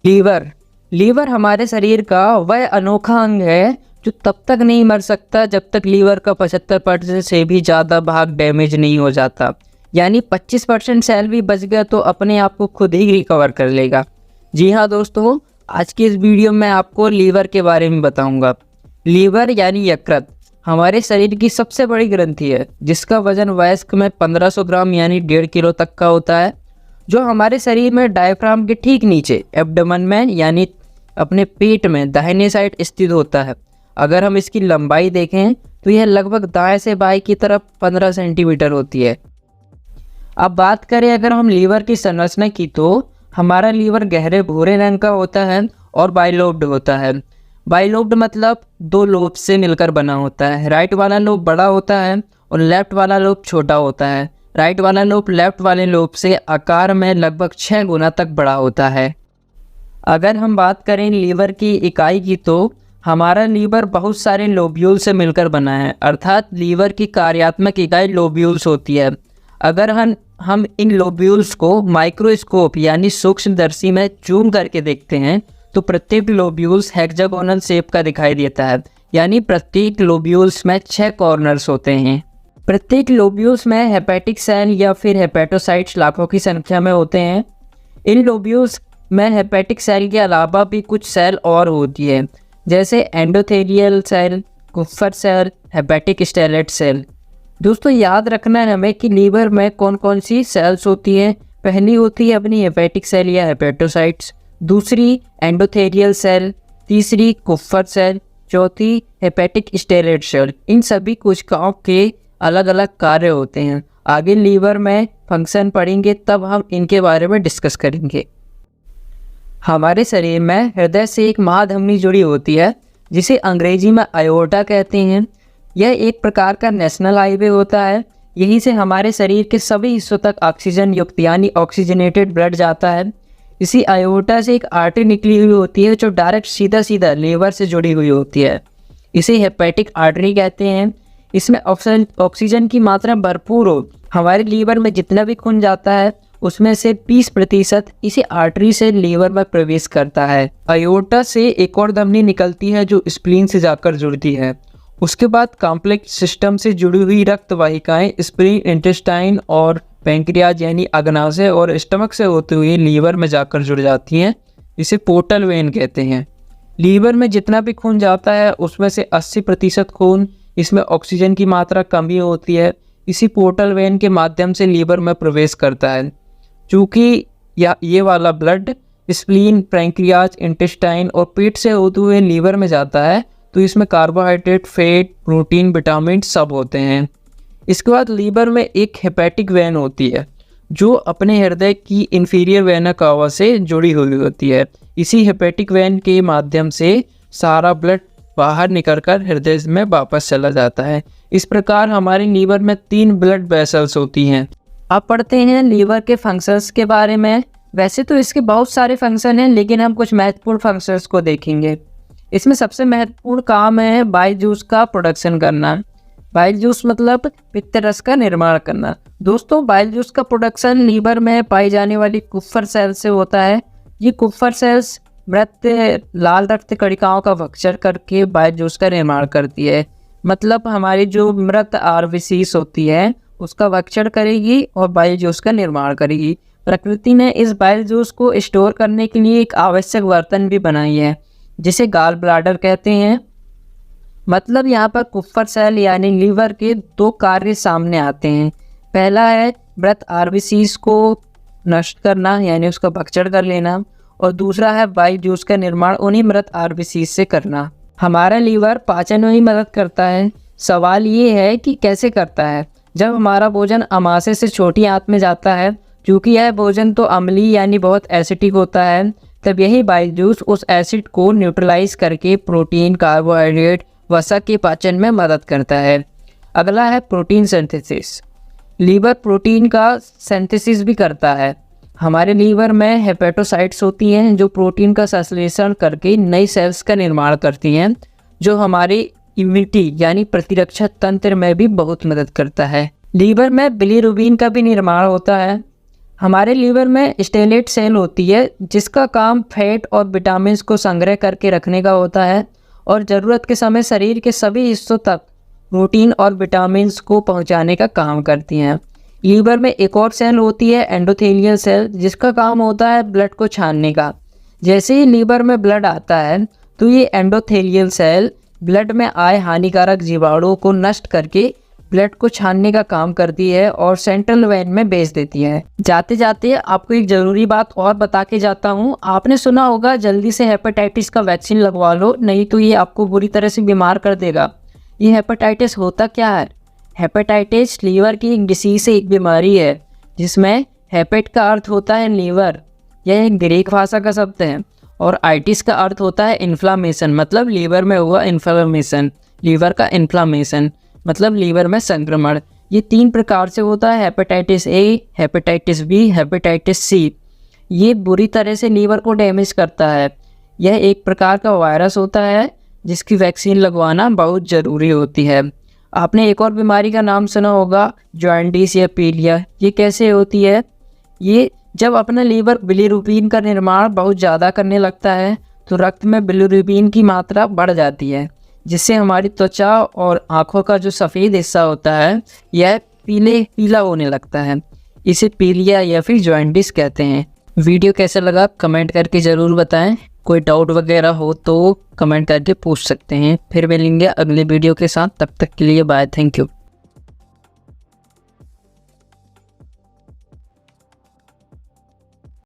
Liver liver हमारे शरीर का वह अनोखा अंग है जो तब तक नहीं मर सकता जब तक लीवर का 75% से भी ज़्यादा भाग डैमेज नहीं हो जाता। यानी 25% सेल भी बच गया तो अपने आप को खुद ही रिकवर कर लेगा। जी हाँ दोस्तों, आज की इस वीडियो में आपको लीवर के बारे में बताऊंगा। लीवर यानी यकृत हमारे शरीर की सबसे बड़ी ग्रंथि है जिसका वजन वयस्क में 1500 ग्राम यानी 1.5 किलो तक का होता है, जो हमारे शरीर में डायफ्राम के ठीक नीचे एब्डोमेन में यानी अपने पेट में दाहिने साइड स्थित होता है। अगर हम इसकी लंबाई देखें तो यह लगभग दाएं से बाएं की तरफ 15 सेंटीमीटर होती है। अब बात करें अगर हम लीवर की संरचना की तो हमारा लीवर गहरे भूरे रंग का होता है और बाइलोब्ड होता है। बाइलोब्ड मतलब 2 लोब से मिलकर बना होता है। राइट वाला लोब बड़ा होता है और लेफ्ट वाला लोब छोटा होता है। राइट वाला लोब लेफ्ट वाले लोब से आकार में लगभग 6 गुना तक बड़ा होता है। अगर हम बात करें लीवर की इकाई की तो हमारा लीवर बहुत सारे लोब्यूल से मिलकर बना है, अर्थात लीवर की कार्यात्मक इकाई लोब्यूल्स होती है। अगर हम इन लोब्यूल्स को माइक्रोस्कोप यानी सूक्ष्मदर्शी में जूम करके देखते हैं तो प्रत्येक लोब्यूल्स हेक्सागोनल शेप का दिखाई देता है, यानी प्रत्येक लोब्यूल्स में 6 कॉर्नर्स होते हैं। प्रत्येक लोब्यूल्स में हेपेटिक सेल या फिर हेपेटोसाइट्स लाखों की संख्या में होते हैं। इन लोब्यूल्स में हेपेटिक सेल के अलावा भी कुछ सेल और होती है, जैसे एंडोथेलियल सेल, कुफर सेल, हेपेटिक स्टेलेट सेल। दोस्तों याद रखना है हमें कि लीवर में कौन कौन सी सेल्स होती हैं। पहली होती है अपनी हेपेटिक सेल या हेपेटोसाइट्स, दूसरी एंडोथेलियल सेल, तीसरी कुफर सेल, चौथी हेपेटिक स्टेलेट सेल। इन सभी कोशिकाओं के अलग अलग कार्य होते हैं। आगे लीवर में फंक्शन पढ़ेंगे तब हम इनके बारे में डिस्कस करेंगे। हमारे शरीर में हृदय से एक महाधमनी जुड़ी होती है जिसे अंग्रेजी में आयोर्टा कहते हैं। यह एक प्रकार का नेशनल हाईवे होता है। यहीं से हमारे शरीर के सभी हिस्सों तक ऑक्सीजन युक्त यानी ऑक्सीजनेटेड ब्लड जाता है। इसी आयोर्टा से एक आर्टरी निकली हुई होती है जो डायरेक्ट सीधा लीवर से जुड़ी हुई होती है। इसे हेपेटिक आर्टरी कहते हैं। इसमें ऑक्सीजन की मात्रा भरपूर हो। हमारे लीवर में जितना भी खून जाता है उसमें से 20% इसी आर्टरी से लीवर में प्रवेश करता है। आयोर्टा से एक और धमनी निकलती है जो स्प्लीन से जाकर जुड़ती है। उसके बाद कॉम्प्लेक्स सिस्टम से जुड़ी हुई रक्त वाहिकाएं स्प्लीन, इंटेस्टाइन और पैंक्रियाज यानी अग्नाशय और स्टमक से होते हुए लीवर में जाकर जुड़ जाती हैं। इसे पोर्टल वेन कहते हैं। लीवर में जितना भी खून जाता है उसमें से 80% खून इसमें ऑक्सीजन की मात्रा कमी होती है, इसी पोर्टल वेन के माध्यम से लीवर में प्रवेश करता है। चूँकि ये वाला ब्लड स्प्लीन, पैंक्रियाज, इंटेस्टाइन और पेट से होते हुए लीवर में जाता है तो इसमें कार्बोहाइड्रेट, फैट, प्रोटीन, विटामिन सब होते हैं। इसके बाद लीवर में एक हेपेटिक वेन होती है जो अपने हृदय की इंफीरियर वेना कावा से जुड़ी हुई होती है। इसी हेपेटिक वेन के माध्यम से सारा ब्लड बाहर निकलकर हृदय में वापस चला जाता है। इस प्रकार हमारे लीवर में 3 ब्लड वेसल्स होती हैं। अब पढ़ते हैं लीवर के फंक्शंस के बारे में। वैसे तो इसके बहुत सारे फंक्शन हैं लेकिन हम कुछ महत्वपूर्ण फंक्शंस को देखेंगे। इसमें सबसे महत्वपूर्ण काम है बाइल जूस का प्रोडक्शन करना। बाइल जूस मतलब पित्त रस का निर्माण करना। दोस्तों बाइल जूस का प्रोडक्शन लीवर में पाई जाने वाली कुफर सेल से होता है। ये कुफर सेल्स मृत लाल रक्त कणिकाओं का भक्षण करके बाइल जूस का निर्माण करती है। मतलब हमारी जो मृत आरबीसीज होती है उसका भक्षण करेगी और बाइल जूस का निर्माण करेगी। प्रकृति ने इस बाइल जूस को स्टोर करने के लिए एक आवश्यक बर्तन भी बनाई है जिसे गॉल ब्लैडर कहते हैं। मतलब यहाँ पर कुफर सेल यानी लीवर के 2 कार्य सामने आते हैं। पहला है मृत आरबीसीज को नष्ट करना यानी उसका भक्षण कर लेना, और दूसरा है बाइल जूस का निर्माण उन्हीं मृत आरबीसीज से करना। हमारा लीवर पाचन में ही मदद करता है। सवाल ये है कि कैसे करता है। जब हमारा भोजन अमाशय से छोटी आंत में जाता है, क्योंकि यह भोजन तो अम्लीय यानी बहुत एसिडिक होता है, तब यही बाइल जूस उस एसिड को न्यूट्रलाइज करके प्रोटीन, कार्बोहाइड्रेट, वसा के पाचन में मदद करता है। अगला है प्रोटीन सिंथेसिस। लीवर प्रोटीन का सिंथेसिस भी करता है। हमारे लीवर में हेपेटोसाइट्स होती हैं जो प्रोटीन का संश्लेषण करके नई सेल्स का निर्माण करती हैं, जो हमारी इम्यूनिटी यानी प्रतिरक्षा तंत्र में भी बहुत मदद करता है। लीवर में बिलीरुबिन का भी निर्माण होता है। हमारे लीवर में स्टेलेट सेल होती है जिसका काम फैट और विटामिन्स को संग्रह करके रखने का होता है और ज़रूरत के समय शरीर के सभी हिस्सों तक प्रोटीन और विटामिन्स को पहुंचाने का काम करती हैं। लीवर में एक और सेल होती है एंडोथेलियल सेल, जिसका काम होता है ब्लड को छानने का। जैसे ही लीवर में ब्लड आता है तो ये एंडोथेलियल सेल ब्लड में आए हानिकारक जीवाणुओं को नष्ट करके ब्लड को छानने का काम करती है और सेंट्रल वेन में भेज देती है। जाते जाते आपको एक ज़रूरी बात और बता के जाता हूँ। आपने सुना होगा जल्दी से हेपेटाइटिस का वैक्सीन लगवा लो, नहीं तो ये आपको बुरी तरह से बीमार कर देगा। ये हेपेटाइटिस होता क्या है? हेपेटाइटिस लीवर की एक डिसीज से एक बीमारी है जिसमें हेपेट का अर्थ होता है लीवर, यह एक ग्रीक भाषा का शब्द है, और आइटिस का अर्थ होता है इन्फ्लामेशन, मतलब लीवर में हुआ इन्फ्लामेशन। लीवर का इन्फ्लामेशन मतलब लीवर में संक्रमण। ये 3 प्रकार से होता है, hepatitis A, hepatitis B, hepatitis C. ये बुरी तरह से लीवर को डैमेज करता है। यह एक प्रकार का वायरस होता है जिसकी वैक्सीन लगवाना बहुत ज़रूरी होती है। आपने एक और बीमारी का नाम सुना होगा, जॉन्डिस या पीलिया। ये कैसे होती है? ये जब अपना लीवर बिलीरुबिन का निर्माण बहुत ज़्यादा करने लगता है तो रक्त में बिलीरुबिन की मात्रा बढ़ जाती है, जिससे हमारी त्वचा और आँखों का जो सफ़ेद हिस्सा होता है यह पीला होने लगता है। इसे पीलिया या फिर जॉन्डिस कहते हैं। वीडियो कैसा लगा कमेंट करके ज़रूर बताएं। कोई डाउट वगैरह हो तो कमेंट करके पूछ सकते हैं। फिर मिलेंगे अगले वीडियो के साथ, तब तक के लिए बाय, थैंक यू।